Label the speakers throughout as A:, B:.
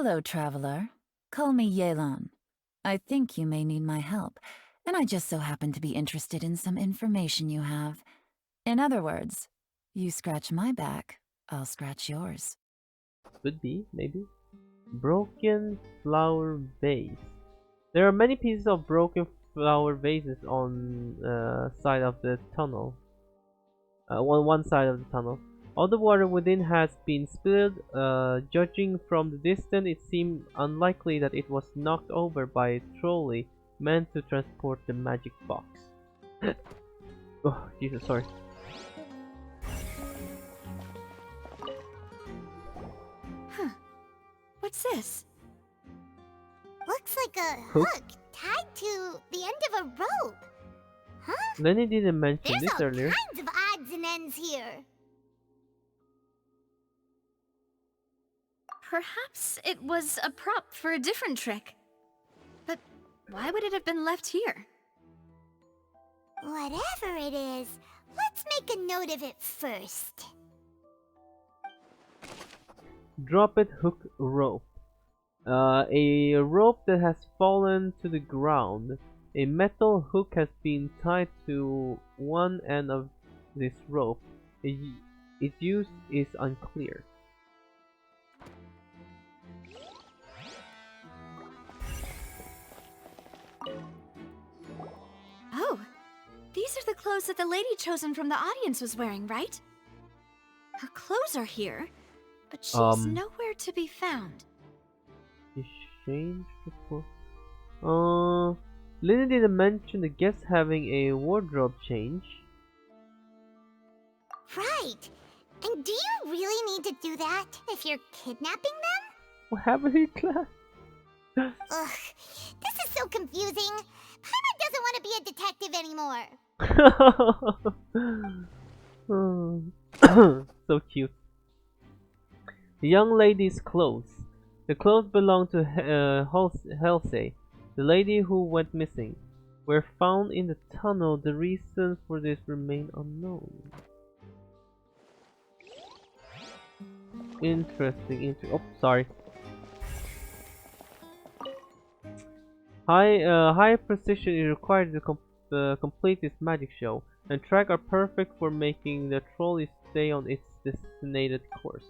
A: Hello, traveler. Call me Yelan. I think you may need my help, and I just so happen to be interested in some information you have. In other words, you scratch my back, I'll scratch yours.
B: Could be, maybe. Broken flower vase. There are many pieces of broken flower vases on side of the tunnel. On one side of the tunnel. All the water within has been spilled. Judging from the distance, it seemed unlikely that it was knocked over by a trolley meant to transport the magic box. Oh, Jesus, sorry.
C: Huh. What's this?
D: Looks like a
B: Hook?
D: hook tied to the end of a rope. Huh?
B: Lenny didn't mention
D: There's
B: this
D: all
B: earlier.
D: kinds of odds and ends here.
C: Perhaps it was a prop for a different trick. But why would it have been left here?
D: Whatever it is, let's make a note of it first.
B: Drop it hook rope. A rope that has fallen to the ground. A metal hook has been tied to one end of this rope. Its use is unclear.
C: Oh, these are the clothes that the lady chosen from the audience was wearing, right? Her clothes are here, but she's nowhere to be found.
B: Exchange before. Lynn didn't mention the guests having a wardrobe change.
D: Right. And do you really need to do that if you're kidnapping them?
B: What happened in class?
D: Ugh, this is so confusing. Paimon doesn't want to be a detective anymore.
B: So cute. The young lady's clothes. The clothes belong to Halsey, the lady who went missing. Were found in the tunnel. The reasons for this remain unknown. Interesting. Oh, sorry. High precision is required to complete this magic show, and track are perfect for making the trolley stay on its designated course.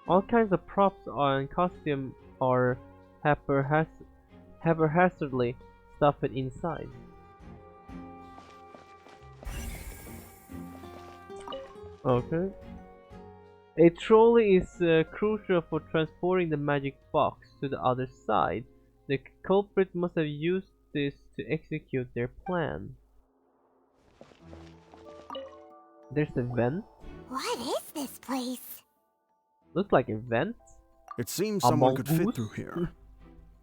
B: All kinds of props and costume are haphazardly stuffed inside. Okay. A trolley is crucial for transporting the magic box to the other side. The culprit must have used this to execute their plan. There's a vent.
D: What is this place?
B: Looks like a vent.
E: It seems someone could fit
B: mongoose?
E: through here.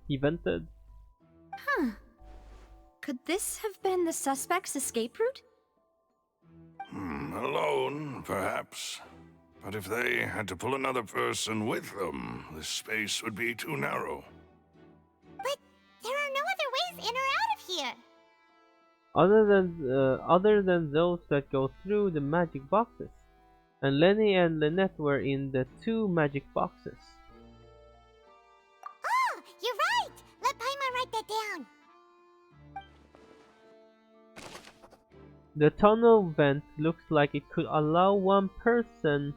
B: He vented.
C: Huh. Could this have been the suspect's escape route?
F: Alone, perhaps. But if they had to pull another person with them, the space would be too narrow.
D: But there are no other ways in or out of here.
B: Other than those that go through the magic boxes. And Lenny and Lynette were in the 2 magic boxes.
D: Oh, you're right. Let Paimon write that down.
B: The tunnel vent looks like it could allow one person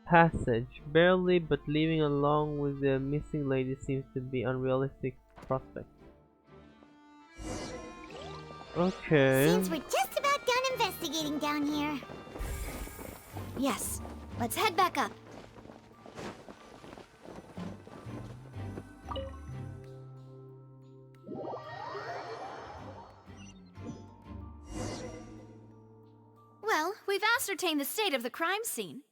B: passage, barely, but leaving along with the missing lady seems to be unrealistic prospect. Okay.
D: Seems we're just about done investigating down here.
C: Yes. Let's head back up. Well, we've ascertained the state of the crime scene.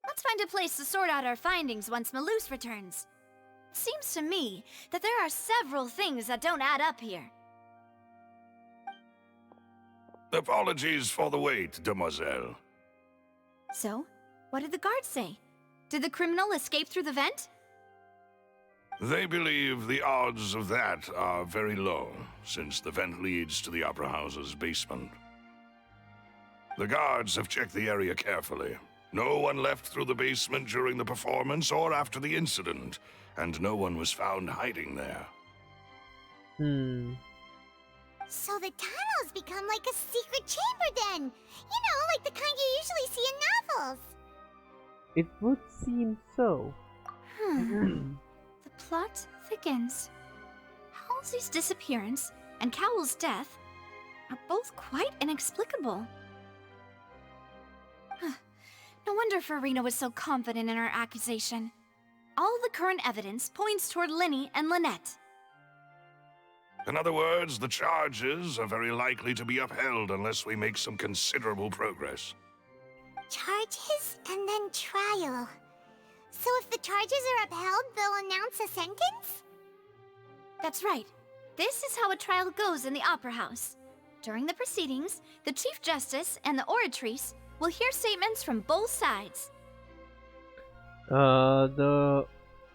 C: Let's find a place to sort out our findings once Malus returns. Seems to me that there are several things that don't add up here.
F: Apologies for the wait, demoiselle.
C: So, what did the guards say? Did the criminal escape through the vent?
F: They believe the odds of that are very low, since the vent leads to the Opera House's basement. The guards have checked the area carefully. No one left through the basement during the performance or after the incident, and no one was found hiding there.
D: So the tunnels become like a secret chamber then. You know, like the kind you usually see in novels.
B: It would seem so.
C: The plot thickens. Halsey's disappearance and Cowell's death are both quite inexplicable. No wonder Farina was so confident in her accusation. All the current evidence points toward Linny and Lynette.
F: In other words, the charges are very likely to be upheld unless we make some considerable progress.
D: Charges and then trial. So if the charges are upheld, they'll announce a sentence?
C: That's right. This is how a trial goes in the Opera House. During the proceedings, the Chief Justice and the Oratrice will hear statements from both sides.
B: The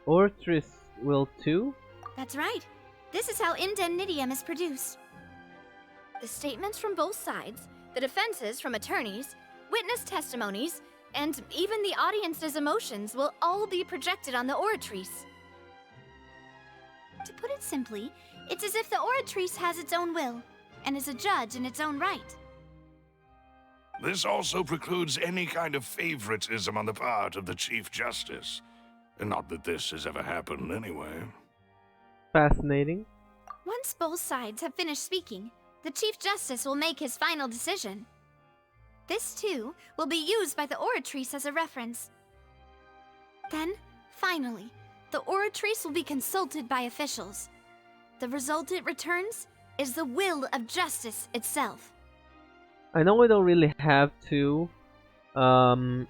B: Oratrice will too?
C: That's right. This is how indemnitium is produced. The statements from both sides, the defenses from attorneys, witness testimonies, and even the audience's emotions will all be projected on the Oratrice. To put it simply, it's as if the Oratrice has its own will, and is a judge in its own right.
F: This also precludes any kind of favoritism on the part of the Chief Justice. Not that this has ever happened anyway.
B: Fascinating.
C: Once both sides have finished speaking, the Chief Justice will make his final decision. This, too, will be used by the Oratrice as a reference. Then, finally, the Oratrice will be consulted by officials. The result it returns is the will of justice itself.
B: I know we don't really have to, oh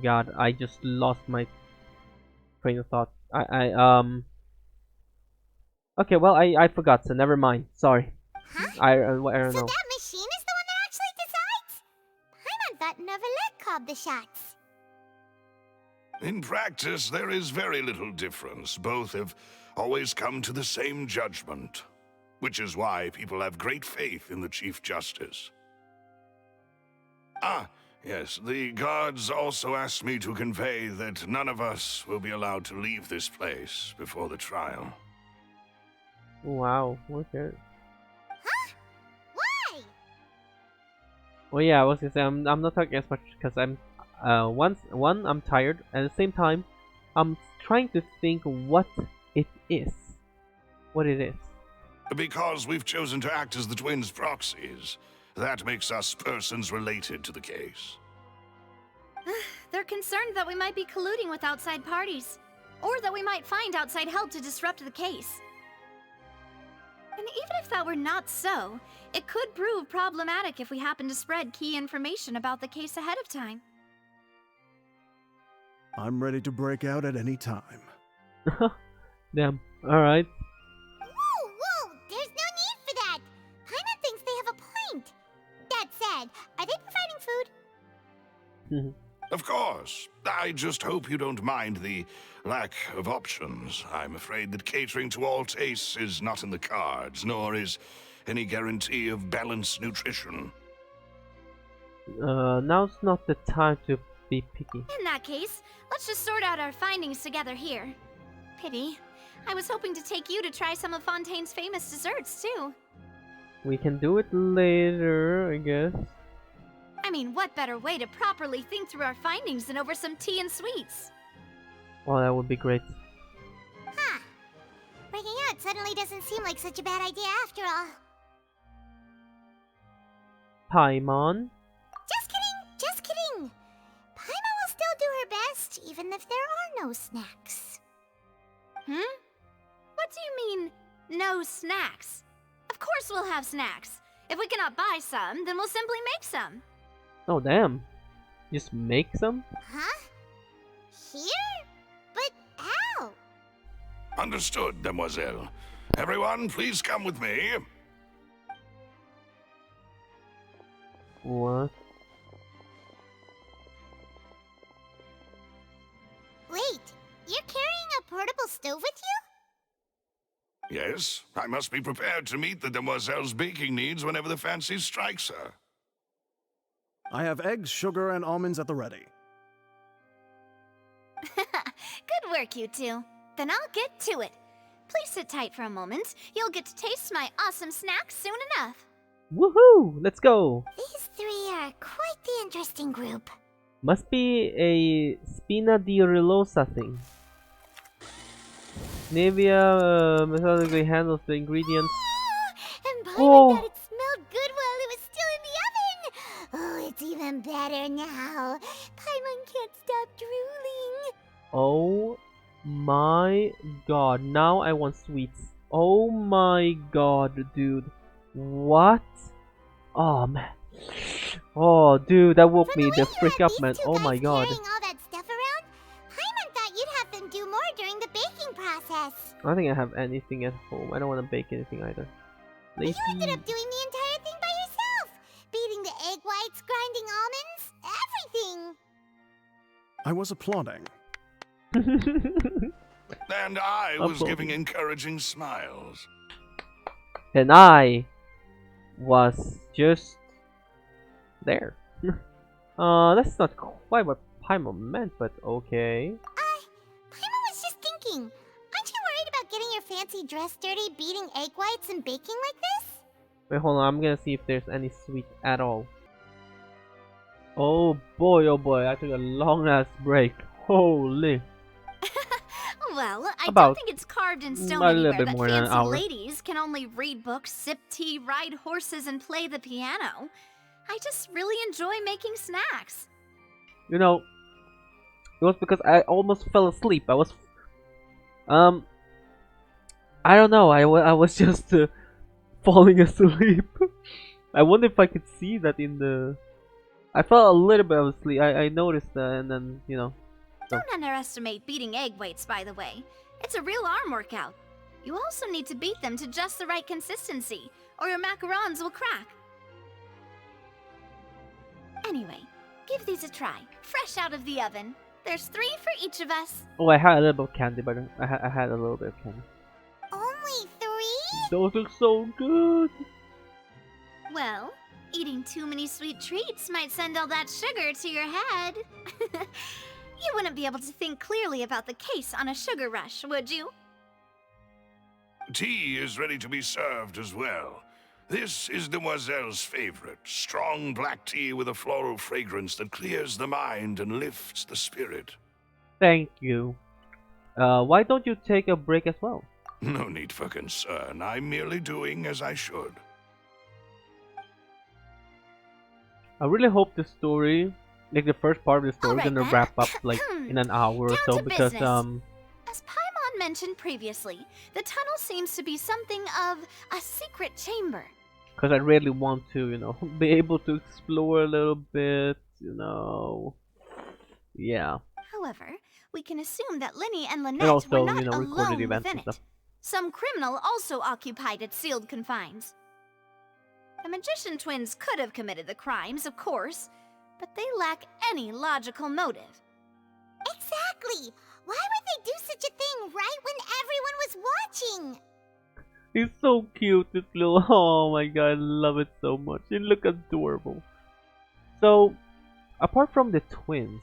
B: god, I just lost my train of thought. Okay, well, I forgot, so never mind. Sorry.
D: Huh?
B: I don't
D: So
B: know.
D: that machine is the one that actually decides? Paimon thought Neverlet called the shots.
F: In practice, there is very little difference. Both have always come to the same judgment, which is why people have great faith in the Chief Justice. Ah, yes, the guards also asked me to convey that none of us will be allowed to leave this place before the trial.
B: Wow, okay.
D: Huh? Why?
B: Well, yeah, I was gonna say I'm not talking as much because I'm I'm tired, and at the same time I'm trying to think what it is.
F: Because we've chosen to act as the twins' proxies, that makes us persons related to the case.
C: They're concerned that we might be colluding with outside parties, or that we might find outside help to disrupt the case. And even if that were not so, it could prove problematic if we happen to spread key information about the case ahead of time.
E: I'm ready to break out at any time.
B: Damn. Alright.
D: Whoa, there's no need for that. Paimon thinks they have a point. That said, are they providing food?
F: Of course. I just hope you don't mind the lack of options. I'm afraid that catering to all tastes is not in the cards, nor is any guarantee of balanced nutrition.
B: Now's not the time to be picky.
C: In that case, let's just sort out our findings together here. Pity. I was hoping to take you to try some of Fontaine's famous desserts, too.
B: We can do it later, I guess.
C: I mean, what better way to properly think through our findings than over some tea and sweets?
B: Well, that would be great.
D: Huh. Breaking out suddenly doesn't seem like such a bad idea after all.
B: Paimon?
D: Just kidding. Paimon will still do her best, even if there are no snacks.
C: What do you mean, no snacks? Of course we'll have snacks. If we cannot buy some, then we'll simply make some.
B: Oh, damn. Just make some?
D: Huh? Here? But how?
F: Understood, demoiselle. Everyone, please come with me.
B: What?
D: Wait, you're carrying a portable stove with
F: Yes, I must be prepared to meet the demoiselle's baking needs whenever the fancy strikes her.
E: I have eggs, sugar, and almonds at the ready.
C: Good work, you two. Then I'll get to it. Please sit tight for a moment. You'll get to taste my awesome snacks soon enough.
B: Woohoo! Let's go!
D: These three are quite the interesting group.
B: Must be a Spina di Rilosa thing. Nevia methodically handles the ingredients.
D: And Paimon
B: Oh.
D: thought it smelled good while it was still in the oven. Oh, it's even better now. Paimon can't stop drooling.
B: Oh my god, now I want sweets. Oh my god, dude. What? Oh man. Oh dude, that woke
D: From
B: me
D: the
B: the
D: way you
B: frick
D: had
B: up,
D: these
B: man.
D: two
B: Oh my
D: guys
B: god.
D: carrying all that stuff around, Paimon thought you'd have them do more during the baking process.
B: I don't think I have anything at home. I don't want to bake anything either.
D: But you
B: Lazy.
D: ended up doing the entire thing by yourself. Beating the egg whites, grinding almonds, everything.
E: I was applauding.
F: And I was
B: Applauding.
F: giving encouraging smiles.
B: And I was just there. That's not quite what Paimon meant, but okay.
D: Paimon was just thinking. Aren't you worried about getting your fancy dress dirty, beating egg whites and baking like this?
B: Wait, hold on. I'm gonna see if there's any sweet at all. Oh boy, I took a long ass break. Holy.
C: Well, I
B: About
C: don't think it's carved in stone
B: a little
C: anywhere
B: bit
C: that
B: more than an
C: fancy
B: hour.
C: ladies can only read books, sip tea, ride horses, and play the piano. I just really enjoy making snacks.
B: You know, it was because I almost fell asleep. I was, I don't know. I was just falling asleep. I wonder if I could see that in the. I felt a little bit of sleep. I noticed that, and then you know.
C: Don't underestimate beating egg whites, by the way. It's a real arm workout. You also need to beat them to just the right consistency, or your macarons will crack. Anyway, give these a try, fresh out of the oven. There's 3 for each of us.
B: Oh, I had a little bit of candy, but I had a little bit of candy.
D: Only 3?
B: Those look so good.
C: Well, eating too many sweet treats might send all that sugar to your head. You wouldn't be able to think clearly about the case on a sugar rush, would you?
F: Tea is ready to be served as well. This is Demoiselle's favorite, strong black tea with a floral fragrance that clears the mind and lifts the spirit.
B: Thank you. Why don't you take a break as well?
F: No need for concern. I'm merely doing as I should.
B: I really hope the story, like the first part of the story,
C: Alright
B: gonna
C: then.
B: wrap up like in an hour or
C: Down
B: so
C: to
B: because
C: business. As Paimon mentioned previously, the tunnel seems to be something of a secret chamber.
B: I really want to, you know, be able to explore a little bit, you know. Yeah.
C: However, we can assume that Linny and
B: And
C: Lynette
B: also,
C: were not
B: you know, recorded
C: alone
B: events
C: within
B: and
C: it.
B: stuff.
C: Some criminal also occupied its sealed confines. The magician twins could have committed the crimes, of course, but they lack any logical motive.
D: Exactly! Why would they do such a thing right when everyone was watching?
B: He's so cute, this little, oh my god, I love it so much. They look adorable. So, apart from the twins,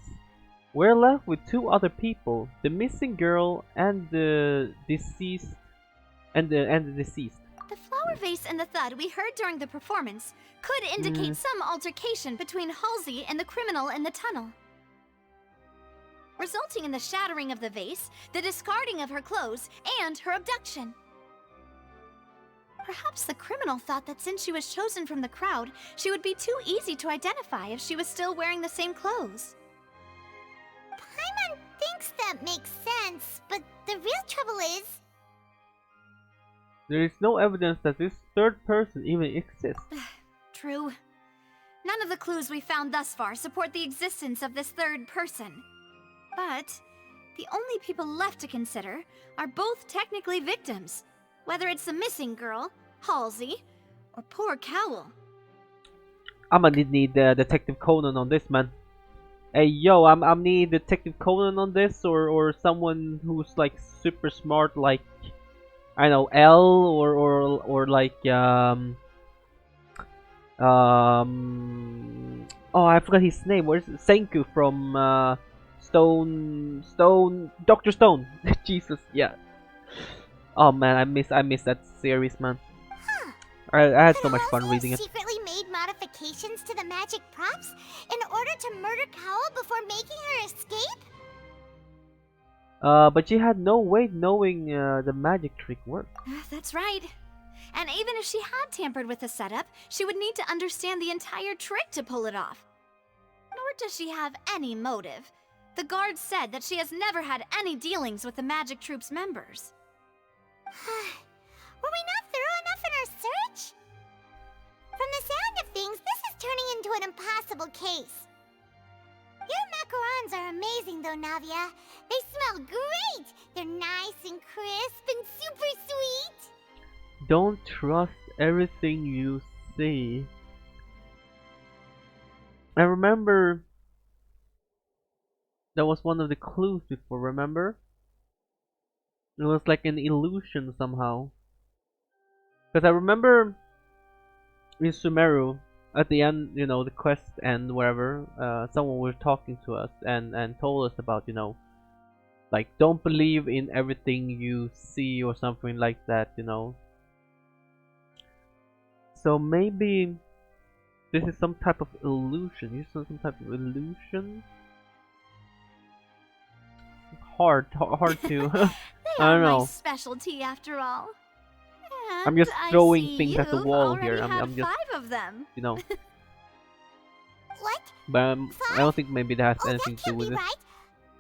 B: we're left with 2 other people, the missing girl and the deceased, and the deceased.
C: The flower vase and the thud we heard during the performance could indicate some altercation between Halsey and the criminal in the tunnel, resulting in the shattering of the vase, the discarding of her clothes, and her abduction. Perhaps the criminal thought that since she was chosen from the crowd, she would be too easy to identify if she was still wearing the same clothes.
D: Paimon thinks that makes sense, but the real trouble is...
B: There is no evidence that this third person even exists.
C: True. None of the clues we found thus far support the existence of this third person. But the only people left to consider are both technically victims, whether it's the missing girl, Halsey, or poor Cowl.
B: I'ma need Detective Conan on this, man. Hey yo, I'm need Detective Conan on this, or someone who's like super smart, like I know L or like oh, I forgot his name. Where's Senku from Doctor Stone? Jesus, yeah. Oh man, I miss that series, man.
D: Huh.
B: I had so
D: Could
B: much fun
D: Halsey
B: reading
D: have
B: it.
D: secretly made modifications to the magic props in order to murder Kawa before making her escape?
B: But she had no way knowing the magic trick worked.
C: That's right. And even if she had tampered with the setup, she would need to understand the entire trick to pull it off. Nor does she have any motive. The guard said that she has never had any dealings with the Magic Troop's members.
D: Were we not thorough enough in our search? From the sound of things, this is turning into an impossible case. Your macarons are amazing though, Navia. They smell great! They're nice and crisp and super sweet!
B: Don't trust everything you see. I remember that was one of the clues before, remember? It was like an illusion somehow. Because I remember in Sumeru, at the end, you know, the quest end, wherever, someone was talking to us and told us about, you know, like, don't believe in everything you see or something like that, you know. So maybe this is some type of illusion. You saw some type of illusion? Hard to.
C: They
B: I
C: are
B: don't
C: my
B: know.
C: specialty after all.
B: I'm just
C: And I
B: throwing
C: see
B: things at the
C: you've
B: wall
C: already
B: here.
C: had
B: I'm just,
C: 5 of them.
B: you know.
D: What?
B: But I don't think maybe that has
D: Oh,
B: anything
D: that
B: to do
D: can't
B: with
D: be
B: it.
D: right.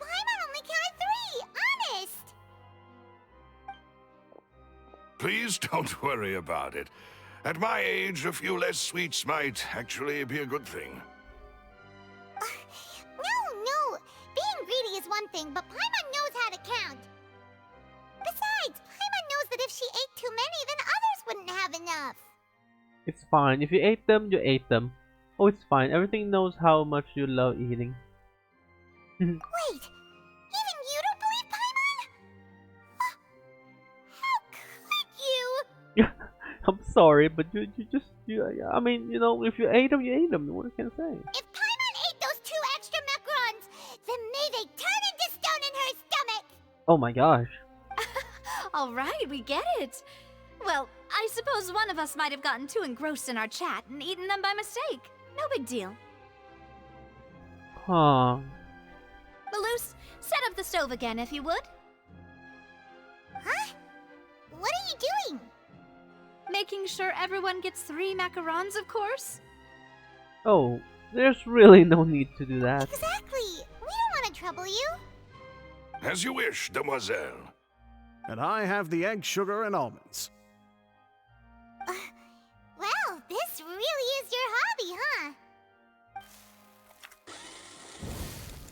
D: Paimon only counted 3, honest!
F: Please don't worry about it. At my age, a few less sweets might actually be a good thing.
D: No. Being greedy is one thing, but Paimon knows how to count. Besides, Paimon knows that if she ate too many, then others wouldn't have enough.
B: It's fine. If you ate them, you ate them. Oh, it's fine. Everything knows how much you love eating.
D: Wait, even you don't believe Paimon? How could you?
B: I'm sorry, but I mean, you know, if you ate them, you ate them. What can I say?
D: If Paimon ate those 2 extra macarons, then may they turn into stone in her stomach!
B: Oh my gosh.
C: All right, we get it. Well, I suppose one of us might have gotten too engrossed in our chat and eaten them by mistake. No big deal.
B: Huh.
C: Maloose, set up the stove again if you would.
D: Huh? What are you doing?
C: Making sure everyone gets 3 macarons, of course.
B: Oh, there's really no need to do that.
D: Exactly. We don't want to trouble you.
F: As you wish, demoiselle.
E: And I have the egg, sugar, and almonds.
D: Well, this really is your hobby, huh?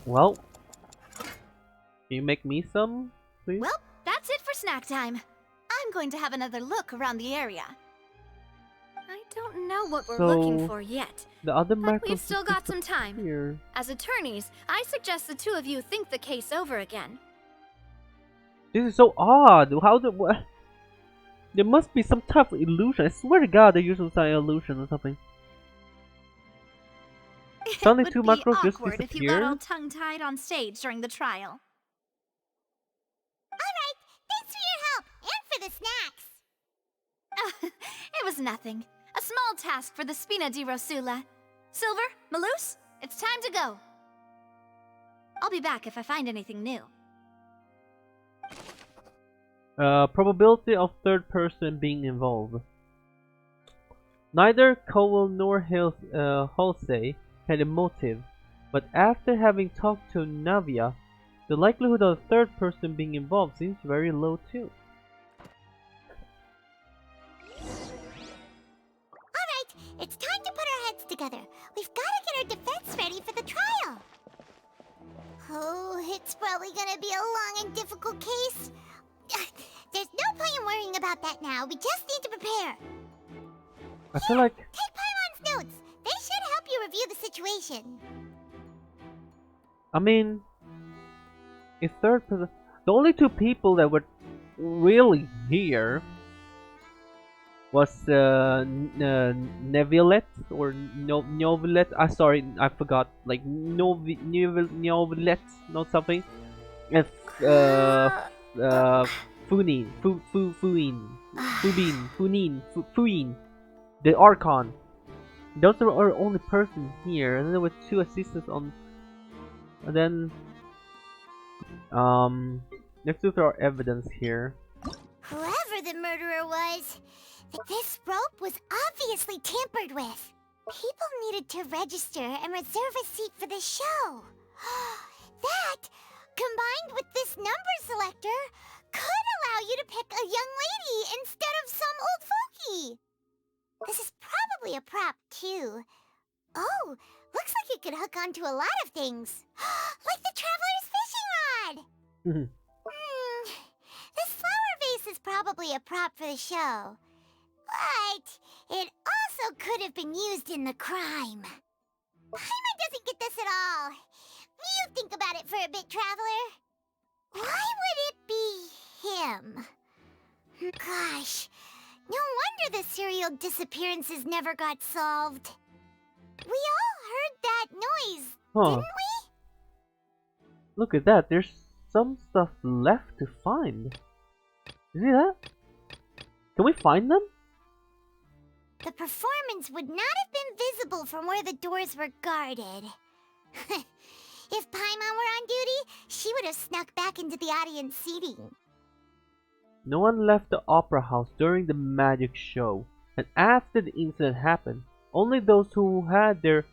B: Well, can you make me some, please?
C: Well, that's it for snack time. I'm going to have another look around the area. I don't know what we're looking
B: So,
C: for yet,
B: the other
C: but
B: macros
C: we've still got some time.
B: here.
C: As attorneys, I suggest the 2 of you think the case over again.
B: This is so odd. How the what? There must be some type of illusion. I swear to God, they're using some illusion or something. Suddenly
C: It
B: 2
C: would be
B: macros just
C: awkward if you got all
B: disappeared?
C: tongue-tied on stage during the trial.
D: Alright, thanks for your help and for the snacks.
C: It was nothing. A small task for the Spina di Rosula. Silver, Maloose, it's time to go. I'll be back if I find anything new.
B: Probability of third person being involved. Neither Cowell nor Halsey had a motive, but after having talked to Navia, the likelihood of a third person being involved seems very low too.
D: Alright, it's time to put our heads together. We've got to get our defense ready for the trial. Oh, it's probably gonna be a long and difficult case. There's no point in worrying about that now. We just need to prepare.
B: I feel like
D: Take Paimon's notes. They should help you review the situation.
B: I mean, in third person, the only 2 people that were really here was Neuvillette or Novelette. Sorry, I forgot. Like Novelette, not something. And Funin, Fuin, the Archon. Those are our only persons here, and then there were 2 assistants on. And then, let's look at our evidence here.
D: Whoever the murderer was, this rope was obviously tampered with. People needed to register and reserve a seat for the show. That, combined with this number selector, could allow you to pick a young lady instead of some old fogey. This is probably a prop, too. Oh, looks like it could hook onto a lot of things. Like the Traveler's fishing rod! This flower vase is probably a prop for the show. But it also could have been used in the crime. Paimon doesn't get this at all. You think about it for a bit, Traveler. Why would it be him? Gosh, no wonder the serial disappearances never got solved. We all heard that noise, didn't we?
B: Look at that, there's some stuff left to find. You see that? Can we find them?
D: The performance would not have been visible from where the doors were guarded. If Paimon were on duty, she would have snuck back into the audience seating.
B: No one left the opera house during the magic show, and after the incident happened, only those who had their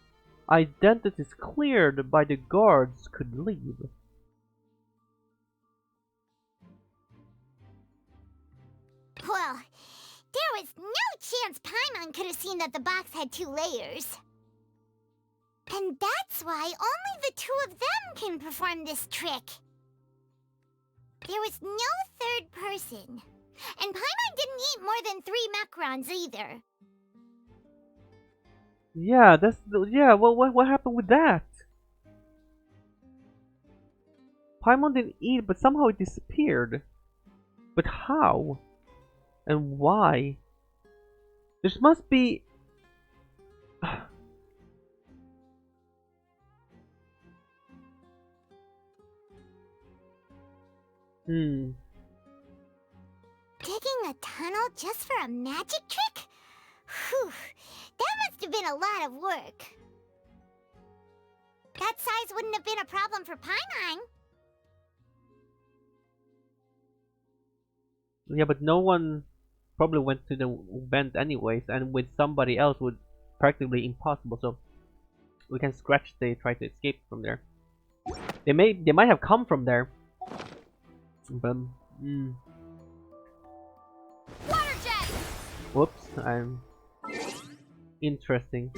B: identities cleared by the guards could leave.
D: Well, there was no chance Paimon could have seen that the box had 2 layers. And that's why only the 2 of them can perform this trick. There was no 3rd person. And Paimon didn't eat more than 3 macarons either.
B: Yeah, what happened with that? Paimon didn't eat, but somehow it disappeared. But how? And why? There must be...
D: Digging a tunnel just for a magic trick? Whew, that must have been a lot of work. That size wouldn't have been a problem for Paimon.
B: Yeah, but no one probably went to the vent anyways, and with somebody else would practically impossible, so we can scratch they try to escape from there. They might have come from there. But
C: Water jet!
B: whoops, I'm interesting.